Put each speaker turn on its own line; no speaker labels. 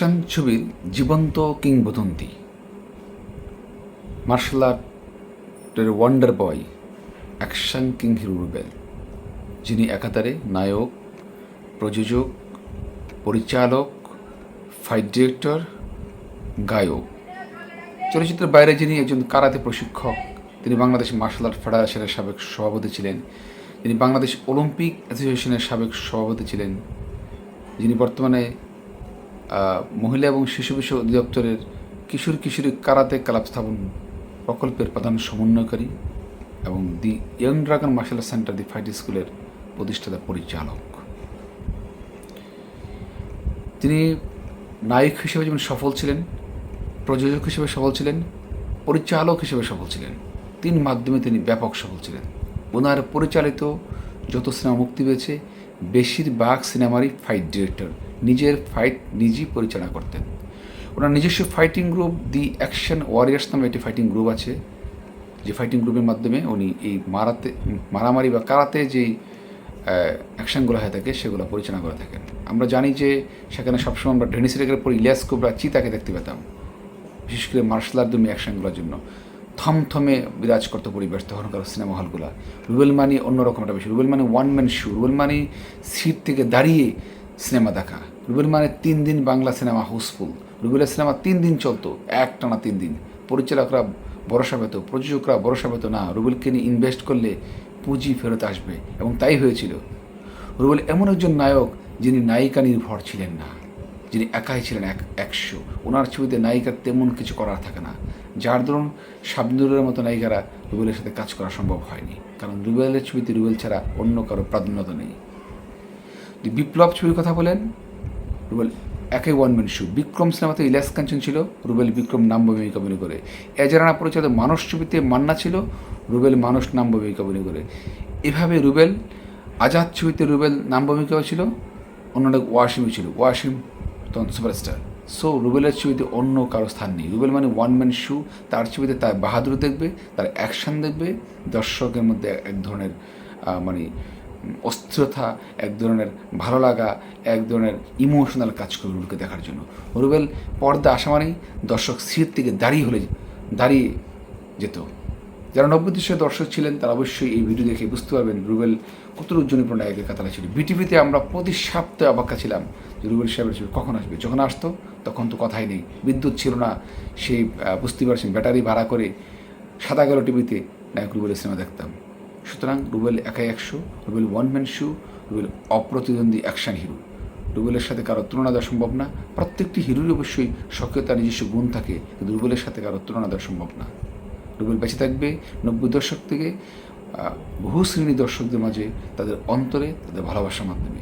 Action ছবির জীবন্ত কিংবদন্তি, মার্শাল আর্টের ওয়ান্ডার বয়, অ্যাকশন কিং হিরো রুবেল, যিনি একাধারে নায়ক, প্রযোজক, পরিচালক, ফাইট ডিরেক্টর, গায়ক। চলচ্চিত্রের বাইরে যিনি একজন কারাতে প্রশিক্ষক, তিনি বাংলাদেশ মার্শাল আর্ট ফেডারেশনের সাবেক সভাপতি ছিলেন, যিনি বাংলাদেশ অলিম্পিক অ্যাসোসিয়েশনের সাবেক সভাপতি ছিলেন, যিনি বর্তমানে মহিলা এবং শিশু বিষয় অধিদপ্তরের কিশোরী কারাতে ক্লাব স্থাপন প্রকল্পের প্রধান সমন্বয়কারী এবং the young dragon martial art centre the fight স্কুলের প্রতিষ্ঠাতা পরিচালক। তিনি নায়ক হিসেবে যেমন সফল ছিলেন, প্রযোজক হিসেবে সফল ছিলেন, পরিচালক হিসেবে সফল ছিলেন। তিন মাধ্যমে তিনি ব্যাপক সফল ছিলেন। ওনার পরিচালিত যত সিনেমা মুক্তি পেয়েছে বেশিরভাগ সিনেমারই ফাইট ডিরেক্টর, নিজের ফাইট নিজেই পরিচালনা করতেন। ওনার নিজস্ব ফাইটিং গ্রুপ দি অ্যাকশন ওয়ারিয়ার্স নামে একটি ফাইটিং গ্রুপ আছে, যে ফাইটিং গ্রুপের মাধ্যমে উনি এই মারামারি বা কারাতে যেই অ্যাকশনগুলো হয়ে থাকে সেগুলো পরিচালনা করে থাকেন। আমরা জানি যে সেখানে সবসময় আমরা ডেনিস রেগের পর ইলিয়াস কোবরা চিতাকে দেখতে পেতাম, বিশেষ করে মার্শাল আর্ট দুমি অ্যাকশনগুলোর জন্য থমথমে বিরাজ করতো পরিবেশ তখনকার সিনেমা হলগুলো। রুবেল মানি অন্যরকম একটা বিষয়। রুবেল মানি ওয়ান ম্যান শো, রুবেল মানি সিট থেকে দাঁড়িয়ে সিনেমা দেখা। রুবেল মানে 3 দিন বাংলা সিনেমা হাউসফুল। রুবেলের সিনেমা 3 দিন চলতো, একটানা 3 দিন। পরিচালকরা ভরসা পেত, প্রযোজকরা ভরসা পেত না রুবেলকে নিয়ে ইনভেস্ট করলে পুঁজি ফেরত আসবে, এবং তাই হয়েছিল। রুবেল এমন একজন নায়ক যিনি নায়িকা নির্ভর ছিলেন না, যিনি একাই ছিলেন 100। ওনার ছবিতে নায়িকার তেমন কিছু করার থাকে না, যার দরুন শাবনুরের মতো নায়িকারা রুবেলের সাথে কাজ করা সম্ভব হয়নি, কারণ রুবেলের ছবিতে রুবেল ছাড়া অন্য কারো প্রাধান্যতা নেই। বিপ্লব ছবির কথা বলেন, রুবেল একাই ওয়ান ম্যান শো। বিক্রম সিনেমাতে ইলিয়াস কাঞ্চন ছিল, রুবেল বিক্রম নাম ভূমিকা অভিনয় করে। এজারানা পরিচালিত মানুষ ছবিতে মান্না ছিল, রুবেল মানুষ নাম ভূমিকা অভিনয় করে। এভাবে রুবেল আজাদ ছবিতে রুবেল নাম ভূমিকা ছিল, অন্যটা ওয়াসিমই ছিল, ওয়াসিম তখন সুপারস্টার। সো রুবেলের ছবিতে অন্য কারো স্থান নেই। রুবেল মানে ওয়ান ম্যান শো। তার ছবিতে তার বাহাদুর দেখবে, তার অ্যাকশন দেখবে, দর্শকের মধ্যে এক ধরনের মানে অস্থিরতা, এক ধরনের ভালো লাগা, এক ধরনের ইমোশনাল কাজ করে রুবেলকে দেখার জন্য। রুবেল পর্দা আসা মানেই দর্শক সিট থেকে দাঁড়িয়ে যেত। যারা 90 দশকের দর্শক ছিলেন তারা অবশ্যই এই ভিডিও দেখে বুঝতে পারবেন রুবেল কতটুকু জনপ্রিয় নায়কের কাতারে ছিল। বিটিভিতে আমরা প্রতি সপ্তাহে অপেক্ষা ছিলাম যে রুবেল সাহেবের ছবি কখন আসবে। যখন আসতো তখন তো কথাই নেই, বিদ্যুৎ ছিল না, সেই বুঝতে পারছেন ব্যাটারি ভাড়া করে সাদা কালো টিভিতে নায়ক রুবেলের সিনেমা দেখতাম। সুতরাং রুবেল একাই 100, Rubel one man show, Rubel অপ্রতিদ্বন্দ্বী অ্যাকশন হিরো। রুবেলের সাথে কারো তুলনা দেওয়া সম্ভব না। প্রত্যেকটি হিরোরই অবশ্যই সক্রিয়তার নিজস্ব গুণ থাকে, কিন্তু রুবেলের সাথে কারো তুলনা দেওয়া সম্ভব না। রুবেল বেঁচে থাকবে 90 দশক থেকে বহু শ্রেণী দর্শকদের মাঝে, তাদের অন্তরে, তাদের ভালোবাসার মাধ্যমে।